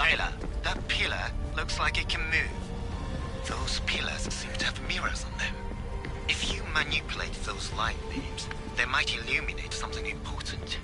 Layla, that pillar looks like it can move. Those pillars seem to have mirrors on them. If you manipulate those light beams, they might illuminate something important.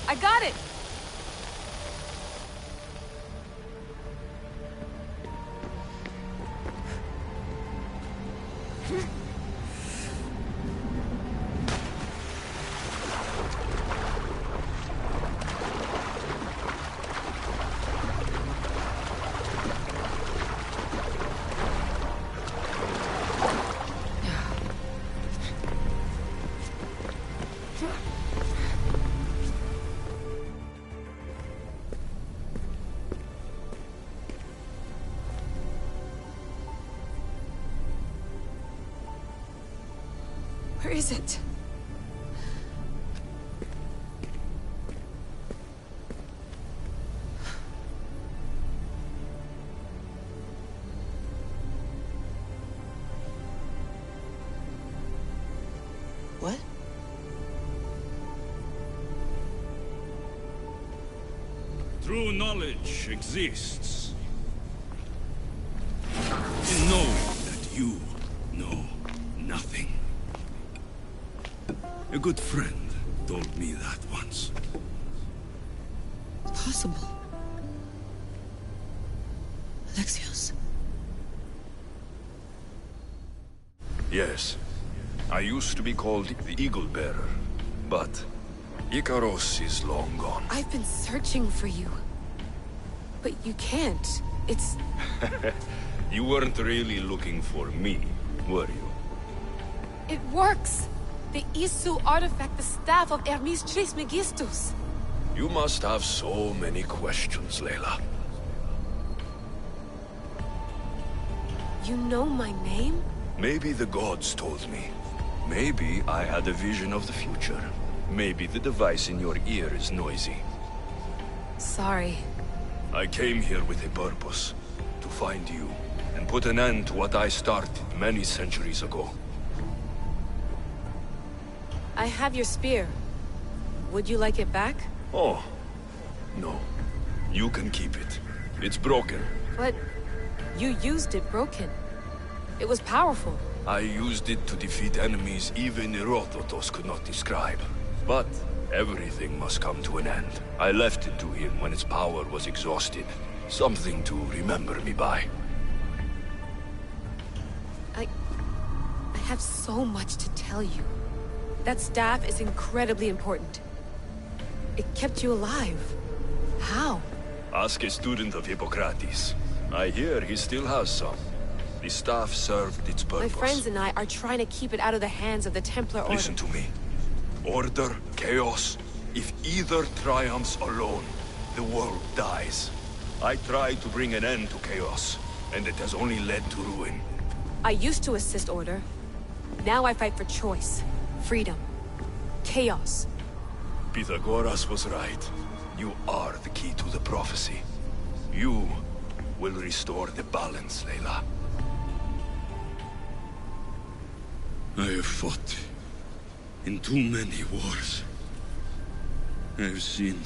I got it! Where is it? What? True knowledge exists in knowing that you know nothing. A good friend told me that once. Possible. Alexios? Yes. I used to be called the Eagle Bearer, but Icaros is long gone. I've been searching for you. But you can't. It's... You weren't really looking for me, were you? It works! The Isu artifact, the staff of Hermes Trismegistus. You must have so many questions, Layla. You know my name? Maybe the gods told me. Maybe I had a vision of the future. Maybe the device in your ear is noisy. Sorry. I came here with a purpose. To find you, and put an end to what I started many centuries ago. I have your spear. Would you like it back? Oh, no. You can keep it. It's broken. But you used it broken. It was powerful. I used it to defeat enemies even Herodotus could not describe. But everything must come to an end. I left it to him when its power was exhausted. Something to remember me by. I have so much to tell you. That staff is incredibly important. It kept you alive. How? Ask a student of Hippocrates. I hear he still has some. The staff served its purpose. My friends and I are trying to keep it out of the hands of the Templar Order. Listen to me. Order, chaos. If either triumphs alone, the world dies. I tried to bring an end to chaos, and it has only led to ruin. I used to assist Order. Now I fight for choice, freedom, chaos. Pythagoras was right. You are the key to the prophecy. You will restore the balance, Layla. I have fought in too many wars. I have seen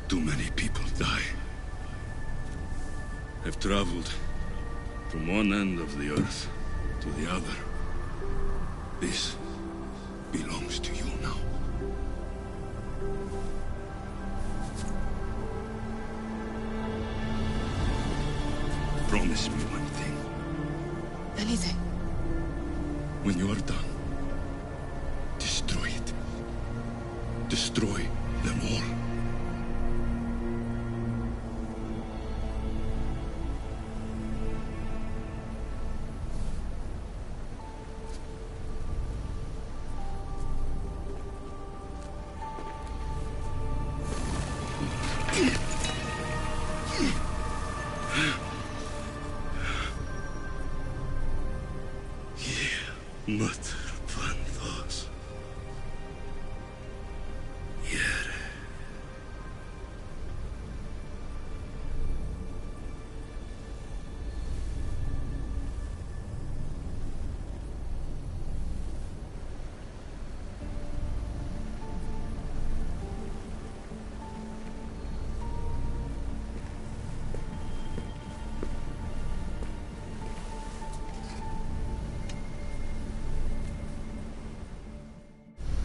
too many people die. I've traveled from one end of the earth to the other. This belongs to you now. Promise me one thing. Anything. When you are done, destroy it. Destroy them all. Mother Panthos. Yere.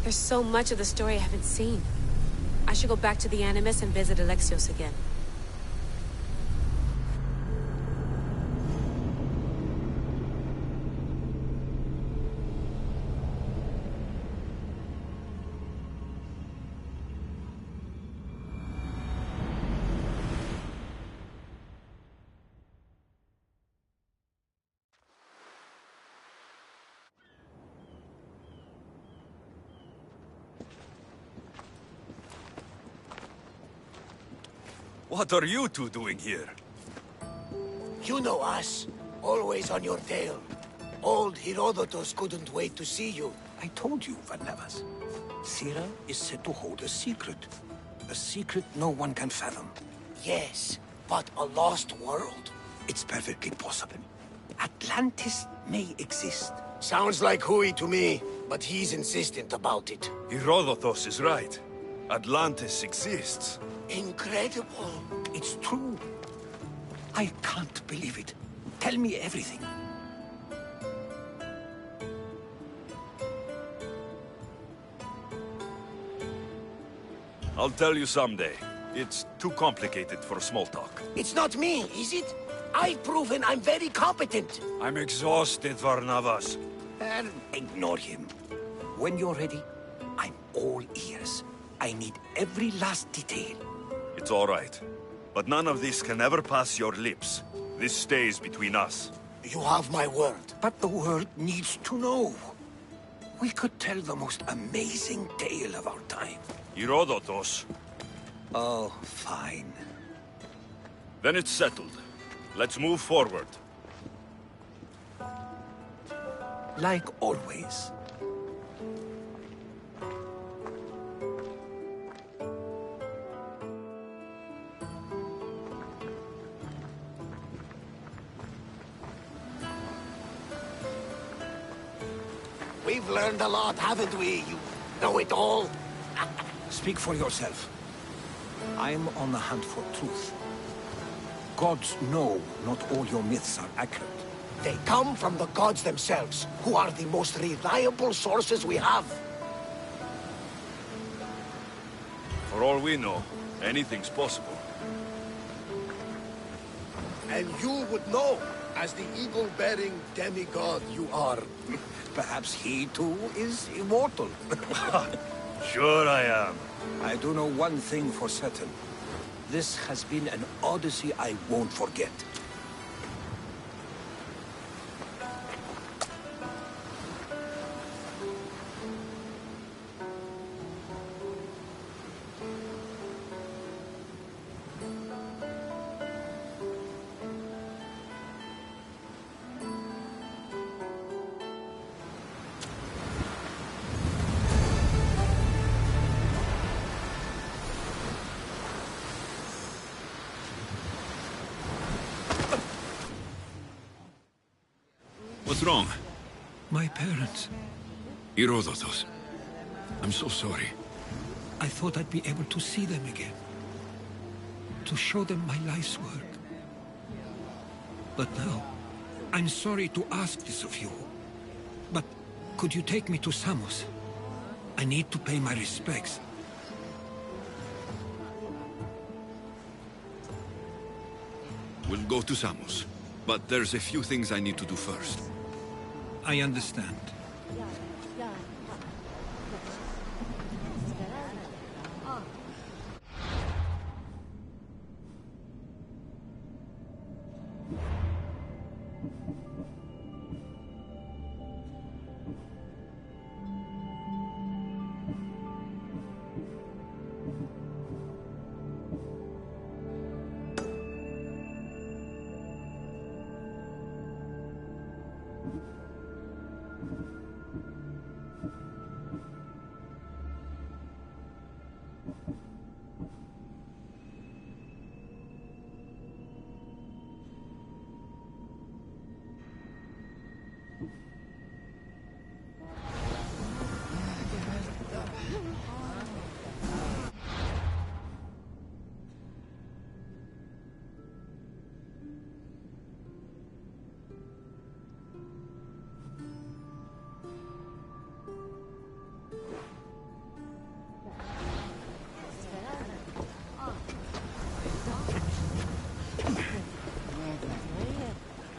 There's so much of the story I haven't seen. I should go back to the Animus and visit Alexios again. What are you two doing here? You know us. Always on your tail. Old Herodotus couldn't wait to see you. I told you, Varnavas. Sira is said to hold a secret. A secret no one can fathom. Yes, but a lost world? It's perfectly possible. Atlantis may exist. Sounds like Hui to me, but he's insistent about it. Herodotus is right. Atlantis exists. Incredible. It's true. I can't believe it. Tell me everything. I'll tell you someday. It's too complicated for small talk. It's not me, is it? I've proven I'm very competent. I'm exhausted, Varnavas. Ignore him. When you're ready, I'm all ears. I need every last detail. It's all right. But none of this can ever pass your lips. This stays between us. You have my word. But the world needs to know. We could tell the most amazing tale of our time. Herodotus. Oh, fine. Then it's settled. Let's move forward. Like always. We've learned a lot, haven't we? You know it all. Speak for yourself. I'm on the hunt for truth. Gods know not all your myths are accurate. They come from the gods themselves, who are the most reliable sources we have. For all we know, anything's possible. And you would know, as the eagle-bearing demigod you are. Perhaps he too is immortal. Sure I am. I do know one thing for certain. This has been an odyssey I won't forget. What's wrong? My parents. Herodotus. I'm so sorry. I thought I'd be able to see them again. To show them my life's work. But now, I'm sorry to ask this of you. But could you take me to Samos? I need to pay my respects. We'll go to Samos. But there's a few things I need to do first. I understand.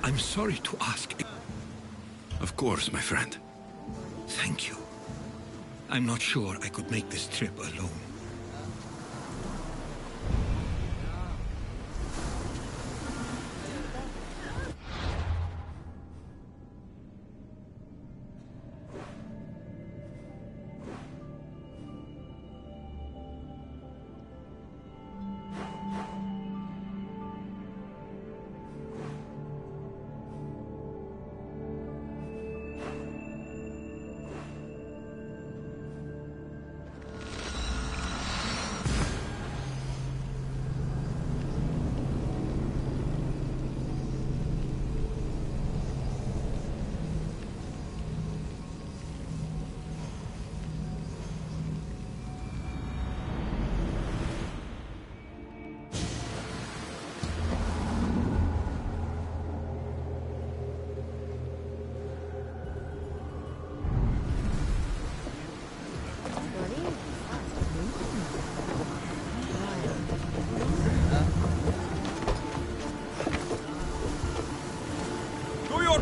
I'm sorry to ask. Of course, my friend. Thank you. I'm not sure I could make this trip alone.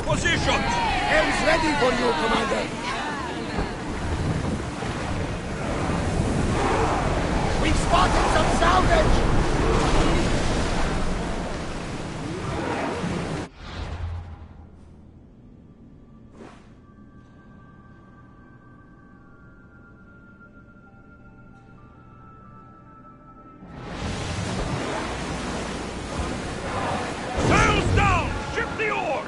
Position! Helm's ready for you, Commander. We've spotted some salvage! Sails down! Ship the oars!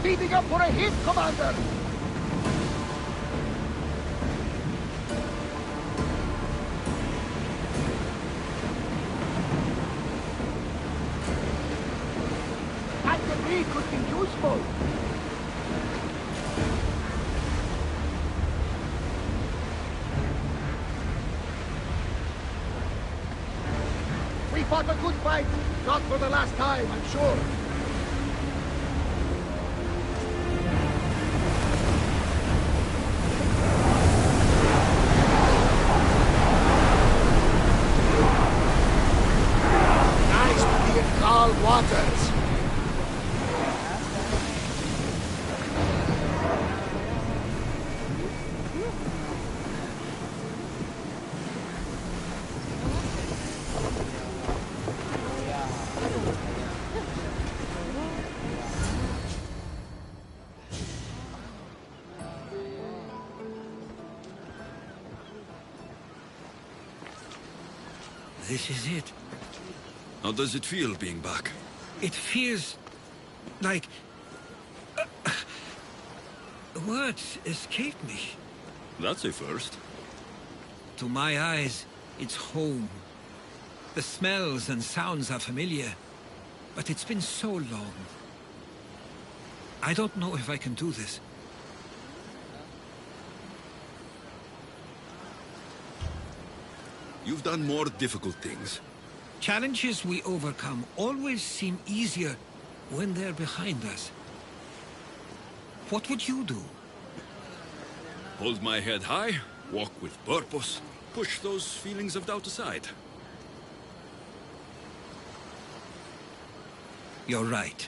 Speeding up for a hit, Commander! That debris could be useful! We fought a good fight. Not for the last time, I'm sure. Nice to be in calm waters. This is it. How does it feel being back? It feels like... words escape me. That's a first. To my eyes, it's home. The smells and sounds are familiar, but it's been so long. I don't know if I can do this. You've done more difficult things. Challenges we overcome always seem easier when they're behind us. What would you do? Hold my head high, walk with purpose, push those feelings of doubt aside. You're right.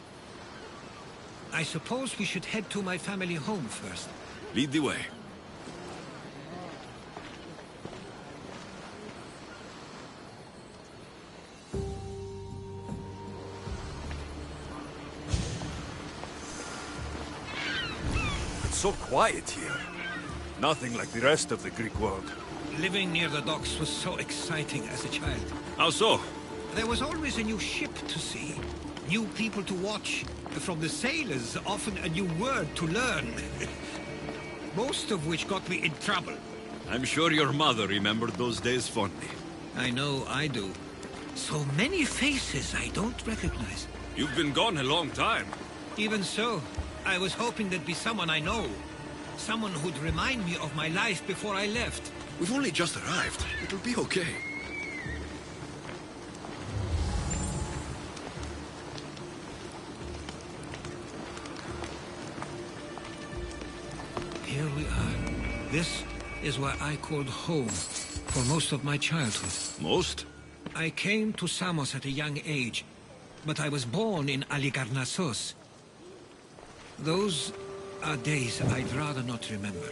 I suppose we should head to my family home first. Lead the way. So quiet here. Nothing like the rest of the Greek world. Living near the docks was so exciting as a child. How so? There was always a new ship to see, new people to watch. From the sailors, often a new word to learn. Most of which got me in trouble. I'm sure your mother remembered those days fondly. I know I do. So many faces I don't recognize. You've been gone a long time. Even so, I was hoping there'd be someone I know. Someone who'd remind me of my life before I left. We've only just arrived. It'll be okay. Here we are. This is where I called home for most of my childhood. Most? I came to Samos at a young age, but I was born in Aligarnassos. Those are days I'd rather not remember.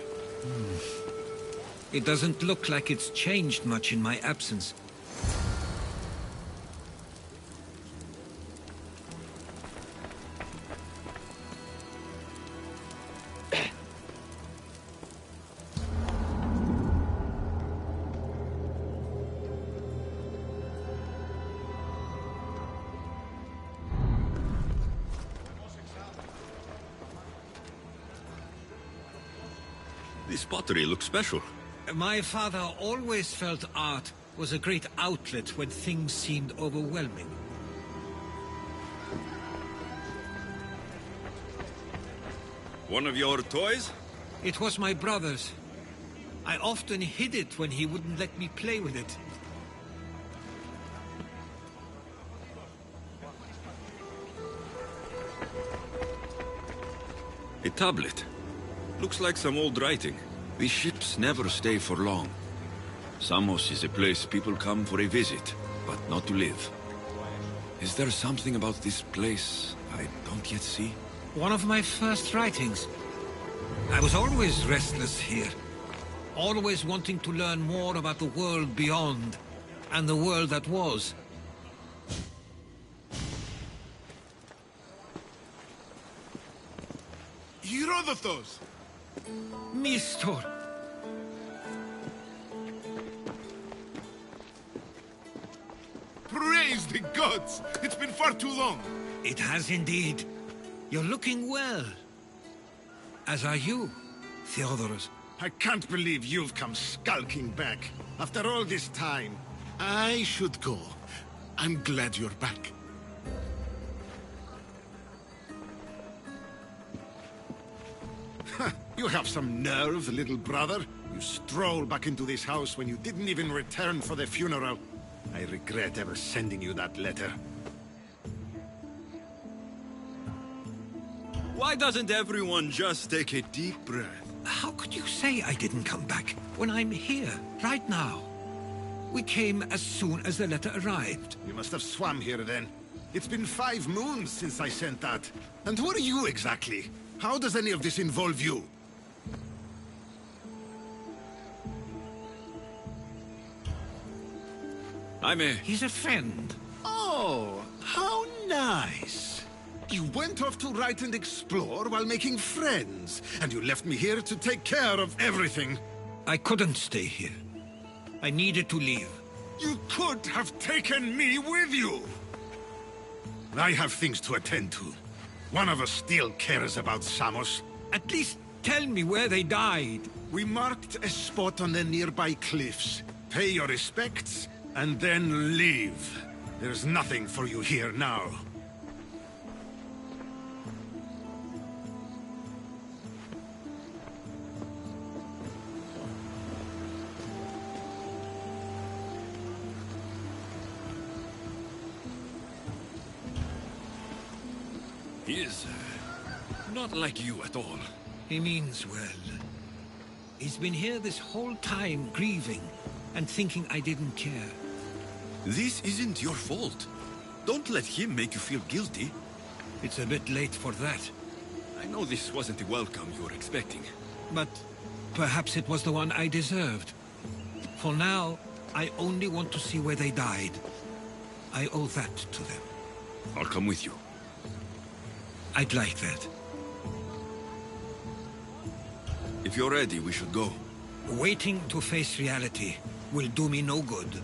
It doesn't look like it's changed much in my absence. This pottery looks special. My father always felt art was a great outlet when things seemed overwhelming. One of your toys? It was my brother's. I often hid it when he wouldn't let me play with it. A tablet. Looks like some old writing. These ships never stay for long. Samos is a place people come for a visit, but not to live. Is there something about this place I don't yet see? One of my first writings. I was always restless here. Always wanting to learn more about the world beyond, and the world that was. Herodotus! Mistor! Praise the gods! It's been far too long! It has indeed. You're looking well. As are you, Theodorus. I can't believe you've come skulking back. After all this time, I should go. I'm glad you're back. You have some nerve, little brother. You stroll back into this house when you didn't even return for the funeral. I regret ever sending you that letter. Why doesn't everyone just take a deep breath? How could you say I didn't come back when I'm here, right now? We came as soon as the letter arrived. You must have swum here then. It's been 5 moons since I sent that. And who are you exactly? How does any of this involve you? He's a friend. Oh, how nice. You went off to write and explore while making friends, and you left me here to take care of everything. I couldn't stay here. I needed to leave. You could have taken me with you. I have things to attend to. One of us still cares about Samos. At least tell me where they died. We marked a spot on the nearby cliffs. Pay your respects, and then leave. There's nothing for you here now. He is not like you at all. He means well. He's been here this whole time grieving and thinking I didn't care. This isn't your fault. Don't let him make you feel guilty. It's a bit late for that. I know this wasn't the welcome you were expecting. But perhaps it was the one I deserved. For now, I only want to see where they died. I owe that to them. I'll come with you. I'd like that. If you're ready, we should go. Waiting to face reality will do me no good.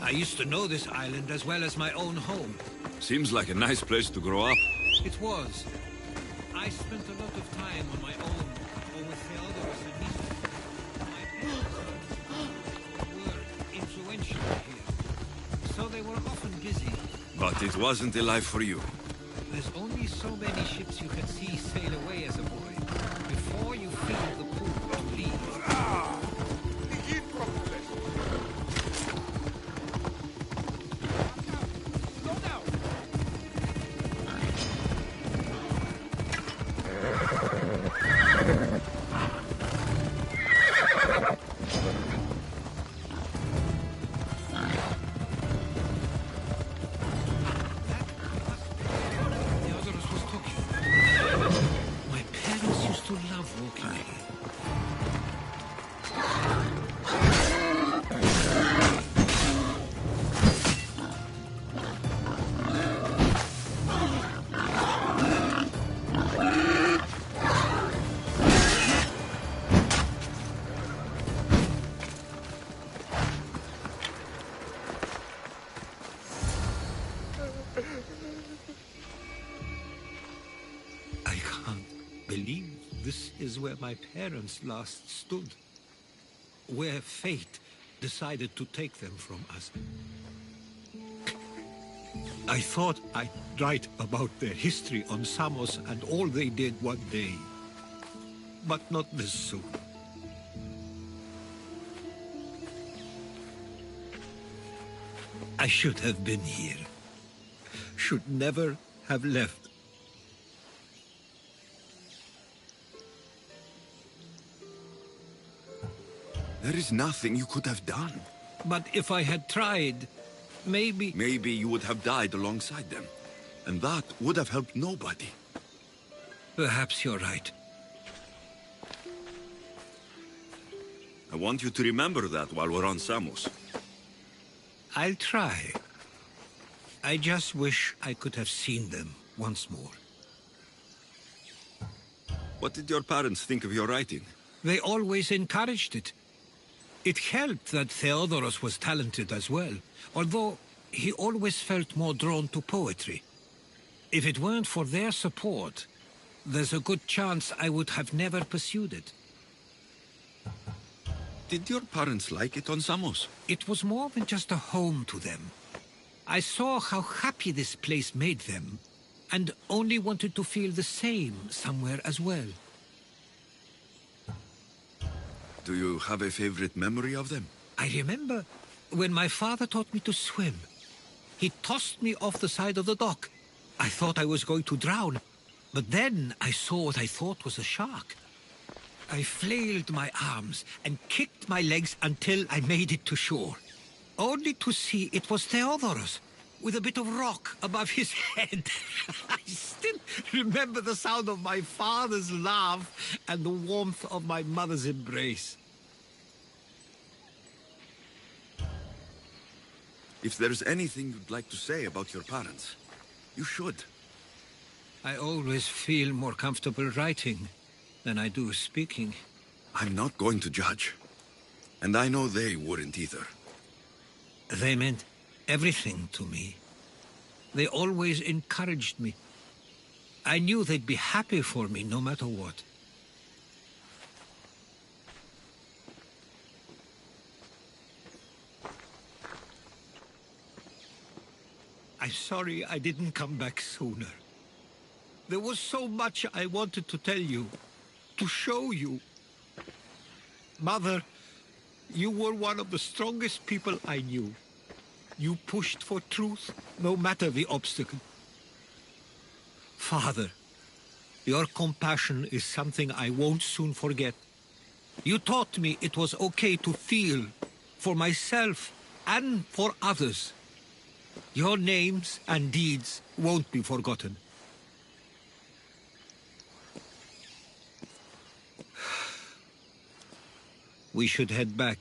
I used to know this island as well as my own home. Seems like a nice place to grow up. It was. I spent a lot of time on my own, or with Theodorus and Nisa. My parents were influential here, so they were often busy. But it wasn't a life for you. There's only so many ships you can see sail away as a boy, before you fill the pool to leave. Is where my parents last stood. Where fate decided to take them from us. I thought I'd write about their history on Samos and all they did one day. But not this soon. I should have been here. Should never have left. There is nothing you could have done. But if I had tried, maybe... Maybe you would have died alongside them. And that would have helped nobody. Perhaps you're right. I want you to remember that while we're on Samos. I'll try. I just wish I could have seen them once more. What did your parents think of your writing? They always encouraged it. It helped that Theodoros was talented as well, although he always felt more drawn to poetry. If it weren't for their support, there's a good chance I would have never pursued it. Did your parents like it on Samos? It was more than just a home to them. I saw how happy this place made them, and only wanted to feel the same somewhere as well. Do you have a favorite memory of them? I remember when my father taught me to swim. He tossed me off the side of the dock. I thought I was going to drown, but then I saw what I thought was a shark. I flailed my arms and kicked my legs until I made it to shore, only to see it was Theodoros, with a bit of rock above his head. I still remember the sound of my father's laugh and the warmth of my mother's embrace. If there's anything you'd like to say about your parents, you should. I always feel more comfortable writing than I do speaking. I'm not going to judge. And I know they wouldn't either. They meant everything to me. They always encouraged me. I knew they'd be happy for me no matter what. I'm sorry I didn't come back sooner. There was so much I wanted to tell you, to show you. Mother, you were one of the strongest people I knew. You pushed for truth, no matter the obstacle. Father, your compassion is something I won't soon forget. You taught me it was okay to feel, for myself and for others. Your names and deeds won't be forgotten. We should head back.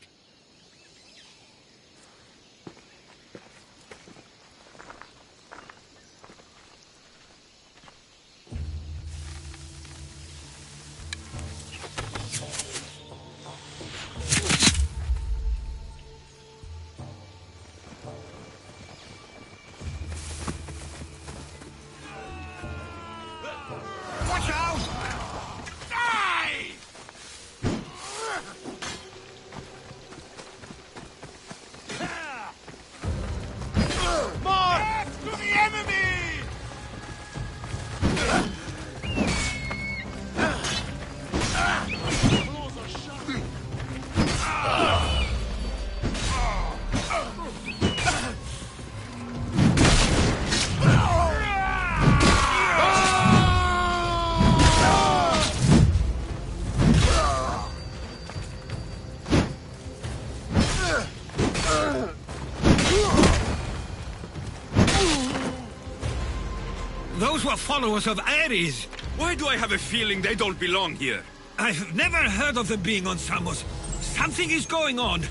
Those were followers of Ares. Why do I have a feeling they don't belong here? I've never heard of them being on Samos. Something is going on.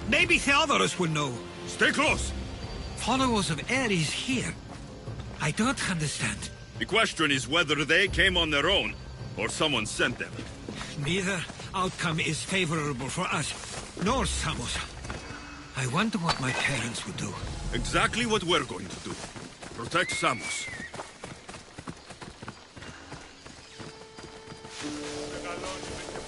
Maybe Theodoros will know. Stay close! Followers of Ares here? I don't understand. The question is whether they came on their own, or someone sent them. Neither outcome is favorable for us, nor Samos. I wonder what my parents would do. Exactly what we're going to do. Protect Samos.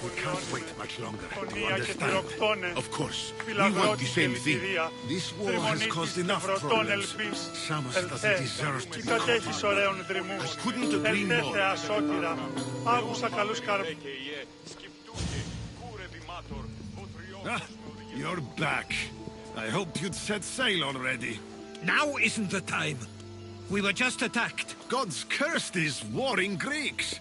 We can't wait much longer to understand. Of course, we want the same thing. This war has caused enough problems. Samos doesn't deserve to be conquered. I couldn't agree more. Ah, you're back. I hoped you'd set sail already. Now isn't the time. We were just attacked. Gods cursed these warring Greeks.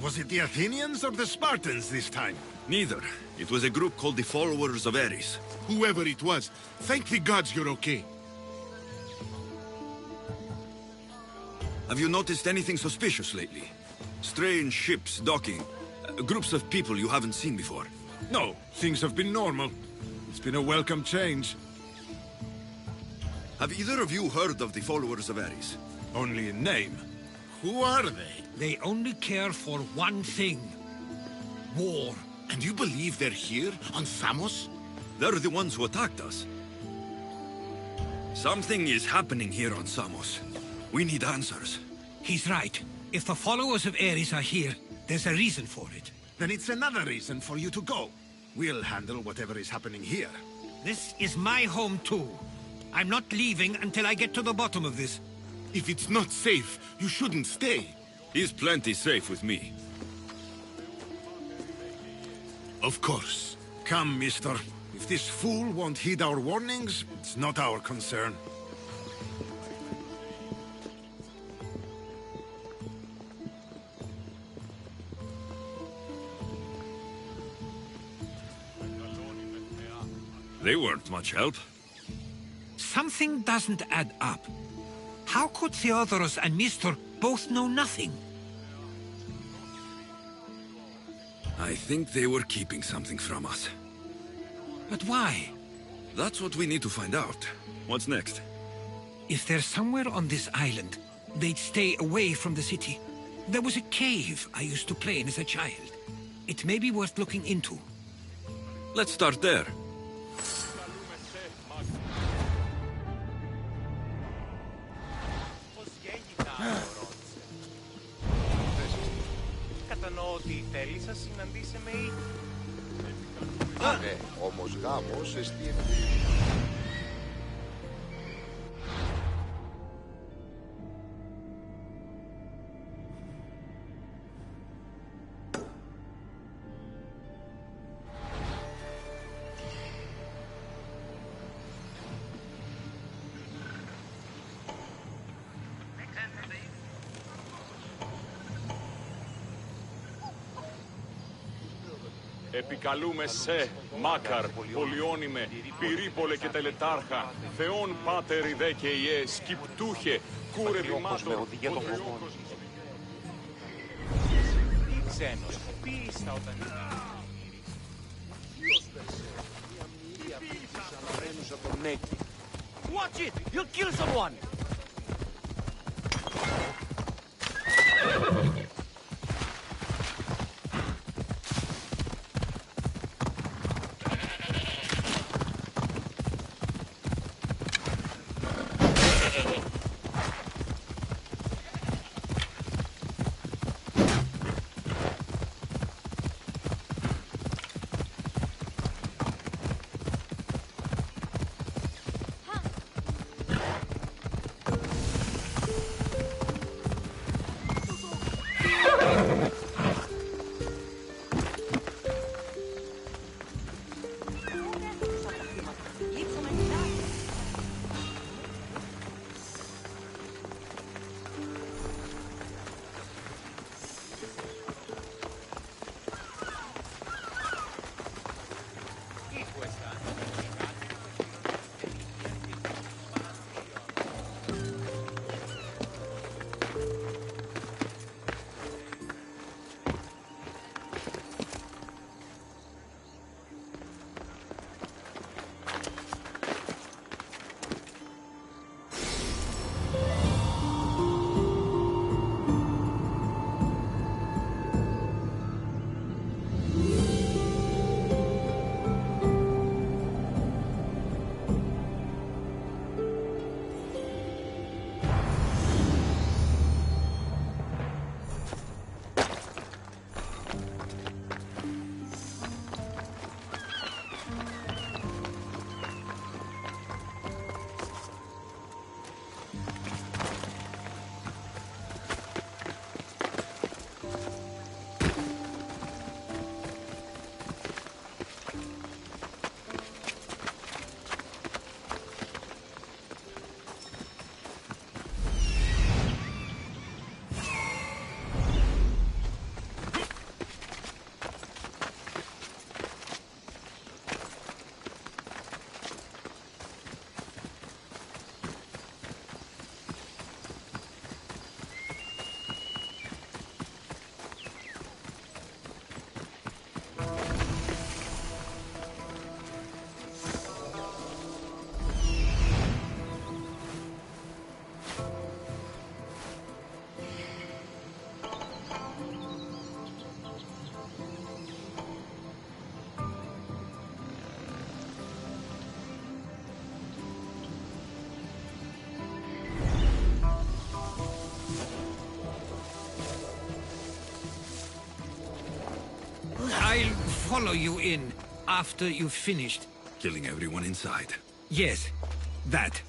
Was it the Athenians or the Spartans this time? Neither. It was a group called the Followers of Ares. Whoever it was, thank the gods you're okay. Have you noticed anything suspicious lately? Strange ships docking. Groups of people you haven't seen before. No, things have been normal. It's been a welcome change. Have either of you heard of the followers of Ares? Only in name. Who are they? They only care for one thing. War. And you believe they're here, on Samos? They're the ones who attacked us. Something is happening here on Samos. We need answers. He's right. If the followers of Ares are here, there's a reason for it. Then it's another reason for you to go. We'll handle whatever is happening here. This is my home too. I'm not leaving until I get to the bottom of this. If it's not safe, you shouldn't stay. He's plenty safe with me. Of course. Come, mister. If this fool won't heed our warnings, it's not our concern. They weren't much help. Something doesn't add up. How could Theodoros and Mistor both know nothing? I think they were keeping something from us. But why? That's what we need to find out. What's next? If they're somewhere on this island, they'd stay away from the city. There was a cave I used to play in as a child. It may be worth looking into. Let's start there. Κατανοώ ότι θέλει να συναντήσει με ή... Ναι, όμως γάμος εστί... Επικαλούμε σε, Μάκαρ, Πολιόνιμε, Πυρίπολε και Τελετάρχα, Θεόν Πάτερ Ιδέ και Ιε, Σκυπτούχε, Κούρε Δημάτων, Πατριόκος... Τι ξένος, ποιοι ήστα όταν Watch it! You'll kill someone! I'll follow you in after you've finished. Killing everyone inside. Yes, that.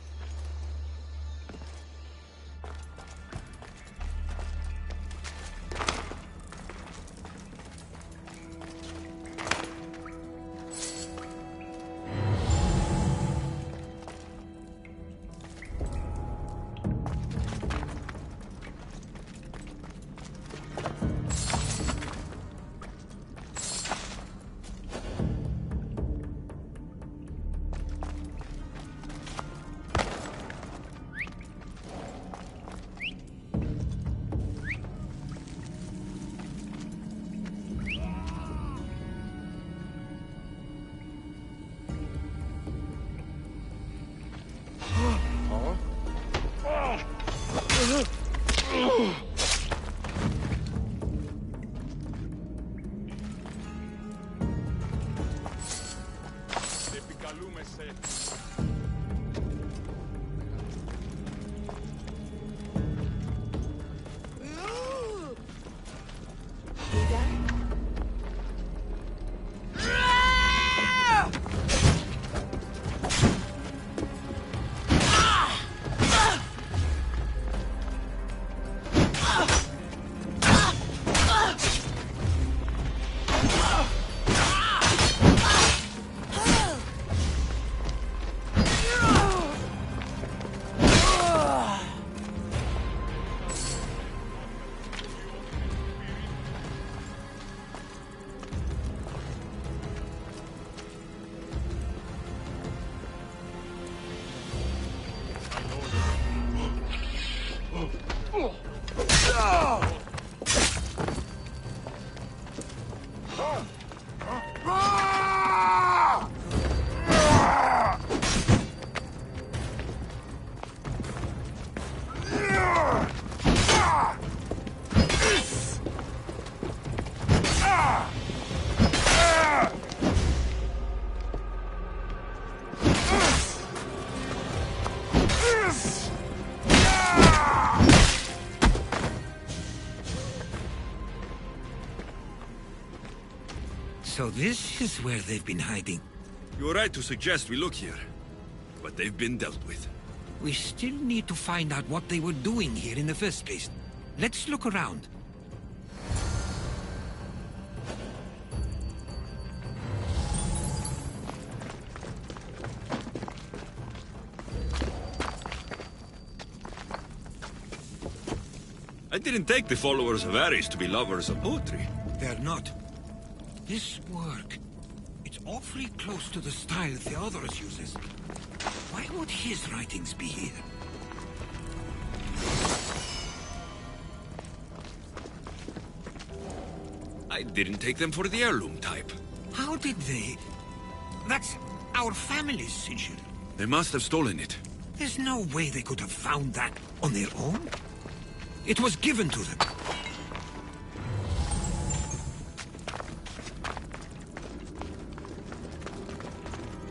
So this is where they've been hiding. You're right to suggest we look here. But they've been dealt with. We still need to find out what they were doing here in the first place. Let's look around. I didn't take the followers of Ares to be lovers of poetry. They're not. This work, it's awfully close to the style Theodorus uses. Why would his writings be here? I didn't take them for the heirloom type. How did they? That's our family's sigil. They must have stolen it. There's no way they could have found that on their own. It was given to them.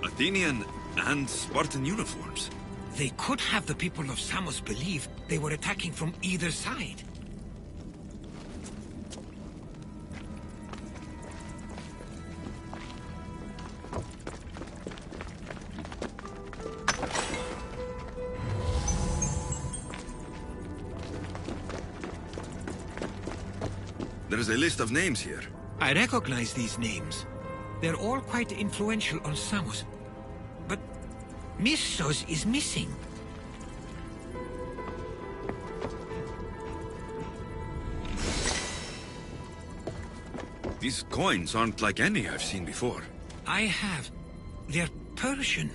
Athenian and Spartan uniforms. They could have the people of Samos believe they were attacking from either side. There's a list of names here. I recognize these names. They're all quite influential on Samos. But Missos is missing. These coins aren't like any I've seen before. I have. They're Persian.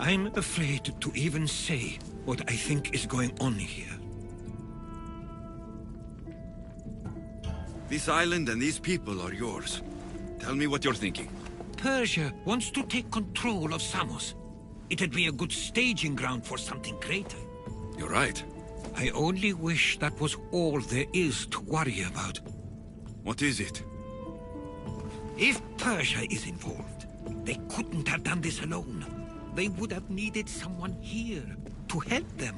I'm afraid to even say what I think is going on here. This island and these people are yours. Tell me what you're thinking. Persia wants to take control of Samos. It'd be a good staging ground for something greater. You're right. I only wish that was all there is to worry about. What is it? If Persia is involved, they couldn't have done this alone. They would have needed someone here to help them.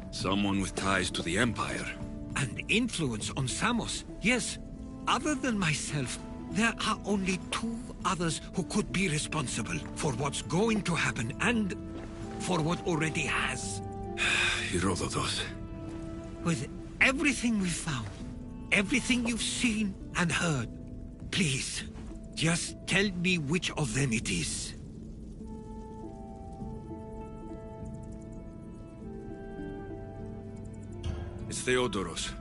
Someone with ties to the Empire. And influence on Samos, yes. Other than myself, there are only 2 others who could be responsible for what's going to happen and for what already has. Herodotus. With everything we've found, everything you've seen and heard, please, just tell me which of them it is. It's Theodoros.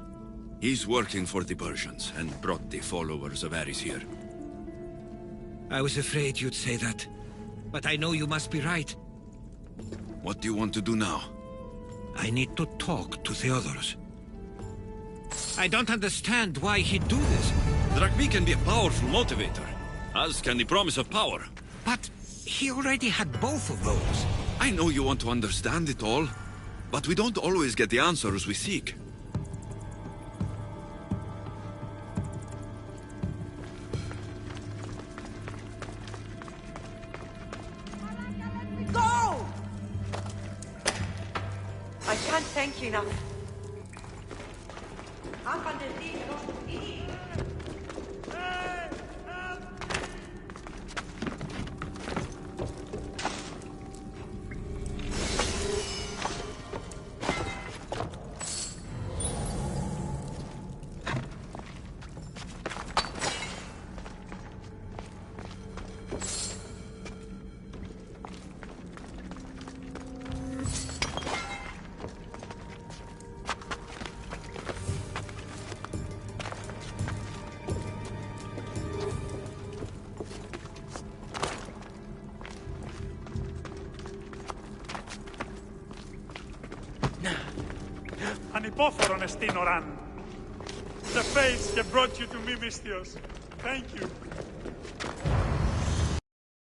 He's working for the Persians and brought the followers of Ares here. I was afraid you'd say that, but I know you must be right. What do you want to do now? I need to talk to Theodoros. I don't understand why he'd do this. Drachmi can be a powerful motivator, as can the promise of power. But he already had both of those. I know you want to understand it all, but we don't always get the answers we seek. Go! I can't thank you enough. Ανυπόφορον εστίν οράν. The fates have brought you to me, Misthios. Thank you.